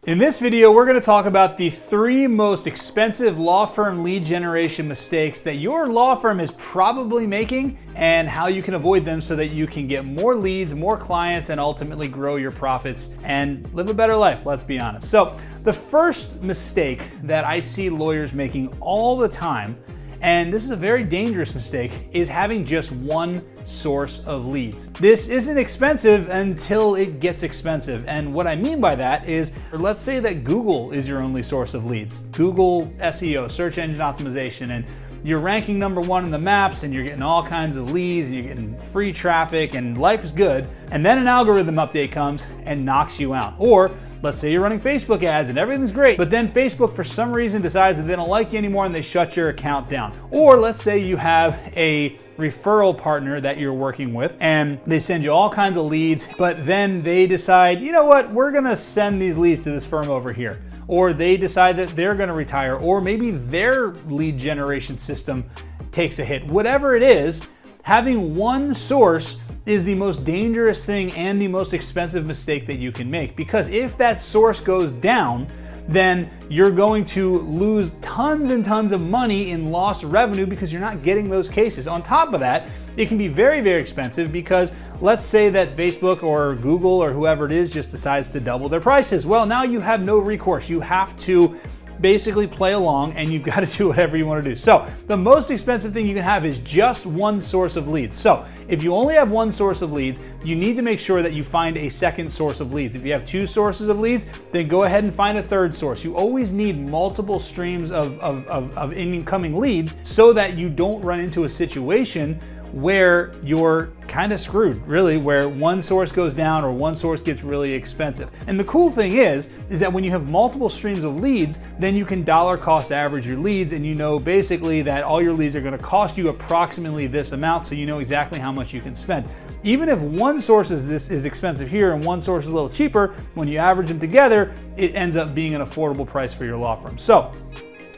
In this video, we're going to talk about the 3 most expensive law firm lead generation mistakes that your law firm is probably making and how you can avoid them so that you can get more leads, more clients, and ultimately grow your profits and live a better life, let's be honest. So the first mistake that I see lawyers making all the time, and this is a very dangerous mistake, is having just one source of leads. This isn't expensive until it gets expensive. And what I mean by that is, let's say that Google is your only source of leads. Google SEO, search engine optimization, and you're ranking #1 in the maps and you're getting all kinds of leads and you're getting free traffic and life is good. And then an algorithm update comes and knocks you out. Or let's say you're running Facebook ads and everything's great, but then Facebook for some reason decides that they don't like you anymore and they shut your account down. Or let's say you have a referral partner that you're working with and they send you all kinds of leads, but then they decide, you know what, we're gonna send these leads to this firm over here. Or they decide that they're gonna retire, or maybe their lead generation system takes a hit. Whatever it is, having one source is the most dangerous thing and the most expensive mistake that you can make. Because if that source goes down, then you're going to lose tons and tons of money in lost revenue because you're not getting those cases. On top of that, it can be very, very expensive because let's say that Facebook or Google or whoever it is just decides to double their prices. Well, now you have no recourse. You have to basically play along and you've got to do whatever you want to do. So the most expensive thing you can have is just one source of leads. So if you only have one source of leads, you need to make sure that you find a second source of leads. If you have 2 sources of leads, then go ahead and find a third source. You always need multiple streams of incoming leads so that you don't run into a situation where you're kind of screwed, really, where one source goes down or one source gets really expensive. And the cool thing is that when you have multiple streams of leads, then you can dollar cost average your leads, and you know basically that all your leads are going to cost you approximately this amount, so you know exactly how much you can spend. Even if one source is expensive here and one source is a little cheaper, when you average them together, it ends up being an affordable price for your law firm. So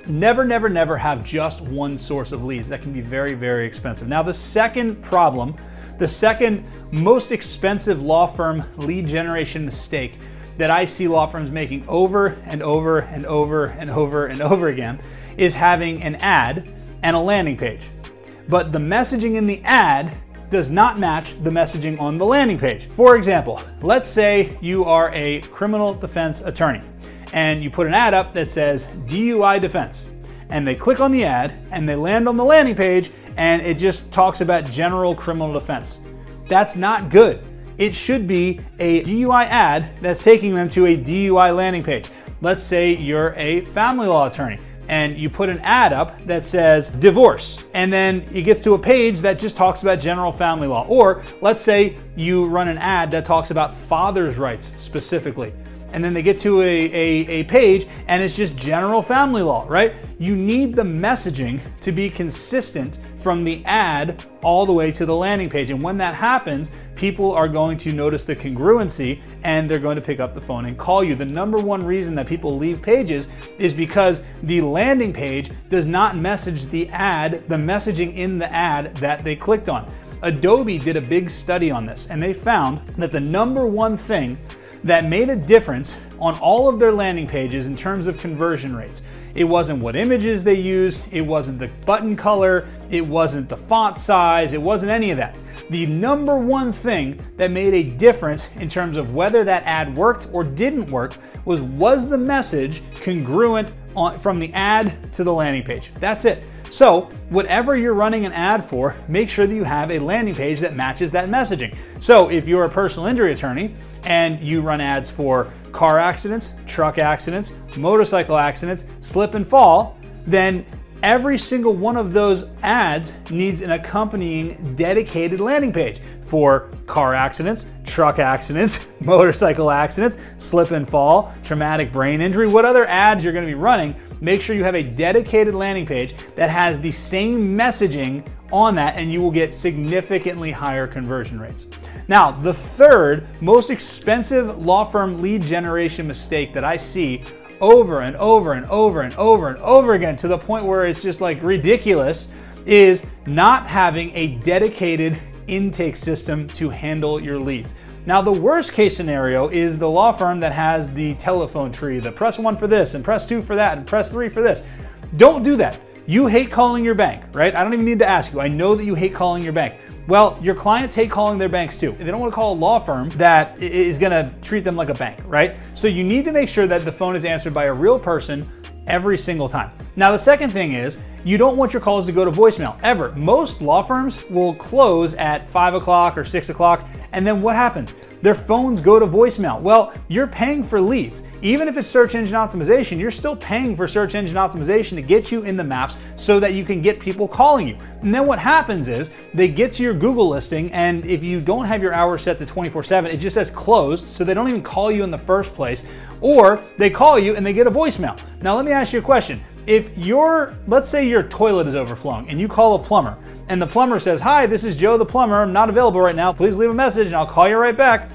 never, never, never have just one source of leads. That can be very, very expensive. Now, the second problem, the second most expensive law firm lead generation mistake that I see law firms making over and over and over and over and over again is having an ad and a landing page. But the messaging in the ad does not match the messaging on the landing page. For example, let's say you are a criminal defense attorney and you put an ad up that says DUI defense, and they click on the ad and they land on the landing page and it just talks about general criminal defense. That's not good. It should be a DUI ad that's taking them to a DUI landing page. Let's say you're a family law attorney and you put an ad up that says divorce, and then it gets to a page that just talks about general family law. Or let's say you run an ad that talks about father's rights specifically, and then they get to a page and it's just general family law, right? You need the messaging to be consistent from the ad all the way to the landing page. And when that happens, people are going to notice the congruency and they're going to pick up the phone and call you. The #1 reason that people leave pages is because the landing page does not message the ad, the messaging in the ad that they clicked on. Adobe did a big study on this and they found that the #1 thing that made a difference on all of their landing pages in terms of conversion rates, it wasn't what images they used, it wasn't the button color, it wasn't the font size, it wasn't any of that. The #1 thing that made a difference in terms of whether that ad worked or didn't work was the message congruent from the ad to the landing page. That's it. So whatever you're running an ad for, make sure that you have a landing page that matches that messaging. So if you're a personal injury attorney and you run ads for car accidents, truck accidents, motorcycle accidents, slip and fall, then every single one of those ads needs an accompanying dedicated landing page for car accidents, truck accidents, motorcycle accidents, slip and fall, traumatic brain injury, what other ads you're going to be running. Make sure you have a dedicated landing page that has the same messaging on that, and you will get significantly higher conversion rates. Now, the third most expensive law firm lead generation mistake that I see over and over and over and over and over again, to the point where it's just like ridiculous, is not having a dedicated intake system to handle your leads. Now, the worst case scenario is the law firm that has the telephone tree, the press 1 for this and press 2 for that and press 3 for this. Don't do that. You hate calling your bank, right? I don't even need to ask you. I know that you hate calling your bank. Well, your clients hate calling their banks too. They don't want to call a law firm that is going to treat them like a bank, right? So you need to make sure that the phone is answered by a real person every single time. Now, the second thing is you don't want your calls to go to voicemail ever. Most law firms will close at 5 o'clock or 6 o'clock, and then what happens? Their phones go to voicemail. Well, you're paying for leads. Even if it's search engine optimization, you're still paying for search engine optimization to get you in the maps so that you can get people calling you. And then what happens is they get to your Google listing, and if you don't have your hours set to 24/7, it just says closed, so they don't even call you in the first place, or they call you and they get a voicemail. Now, let me ask you a question. If let's say your toilet is overflowing and you call a plumber, and the plumber says, "Hi, this is Joe the plumber. I'm not available right now. Please leave a message and I'll call you right back."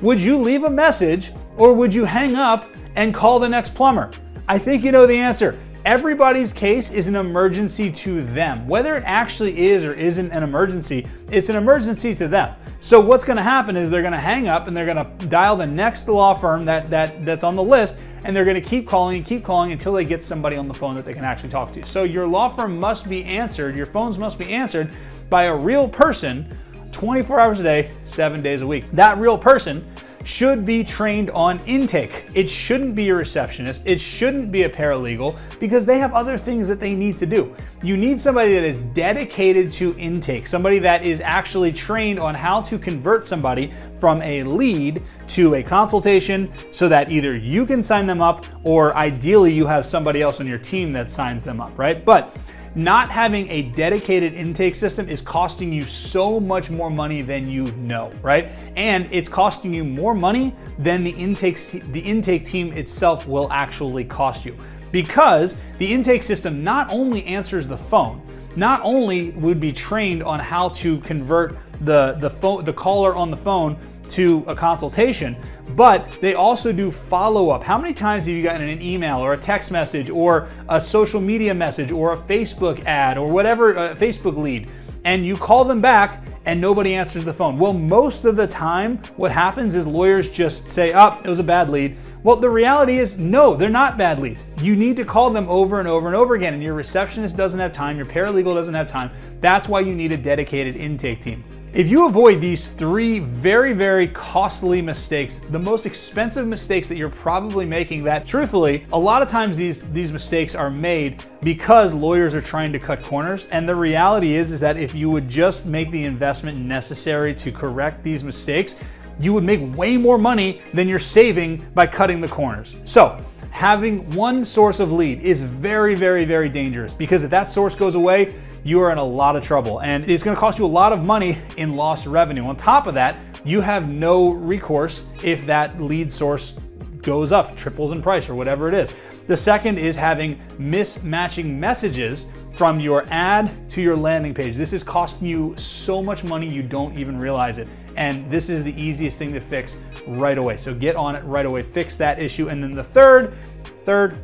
Would you leave a message, or would you hang up and call the next plumber? I think you know the answer. Everybody's case is an emergency to them. Whether it actually is or isn't an emergency, it's an emergency to them. So what's going to happen is they're going to hang up and they're going to dial the next law firm that's on the list, and they're going to keep calling until they get somebody on the phone that they can actually talk to. So your law firm must be answered, your phones must be answered by a real person 24 hours a day, 7 days a week. That real person should be trained on intake. It shouldn't be a receptionist. It shouldn't be a paralegal, because they have other things that they need to do. You need somebody that is dedicated to intake, somebody that is actually trained on how to convert somebody from a lead to a consultation, so that either you can sign them up, or ideally you have somebody else on your team that signs them up, right? But not having a dedicated intake system is costing you so much more money than you know, right? And it's costing you more money than the intake team itself will actually cost you, because the intake system not only answers the phone, not only would be trained on how to convert the caller on the phone to a consultation, but they also do follow-up. How many times have you gotten an email or a text message or a social media message or a Facebook ad or whatever, a Facebook lead, and you call them back and nobody answers the phone? Well, most of the time what happens is lawyers just say, "Oh, it was a bad lead." Well, the reality is, no, they're not bad leads. You need to call them over and over and over again, and your receptionist doesn't have time, your paralegal doesn't have time. That's why you need a dedicated intake team. If you avoid these 3 very, very costly mistakes, the most expensive mistakes that you're probably making, that truthfully, a lot of times these mistakes are made because lawyers are trying to cut corners. And the reality is that if you would just make the investment necessary to correct these mistakes, you would make way more money than you're saving by cutting the corners. So having one source of lead is very, very, very dangerous, because if that source goes away, you are in a lot of trouble, and it's going to cost you a lot of money in lost revenue. On top of that, you have no recourse if that lead source goes up, triples in price, or whatever it is. The second is having mismatching messages from your ad to your landing page. This is costing you so much money you don't even realize it. And this is the easiest thing to fix right away. So get on it right away, fix that issue. And then the third,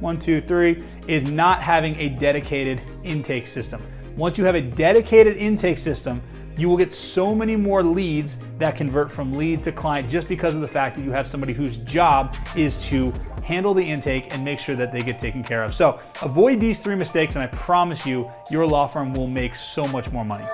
1, 2, 3, is not having a dedicated intake system. Once you have a dedicated intake system, you will get so many more leads that convert from lead to client, just because of the fact that you have somebody whose job is to handle the intake and make sure that they get taken care of. So avoid these 3 mistakes, and I promise you, your law firm will make so much more money.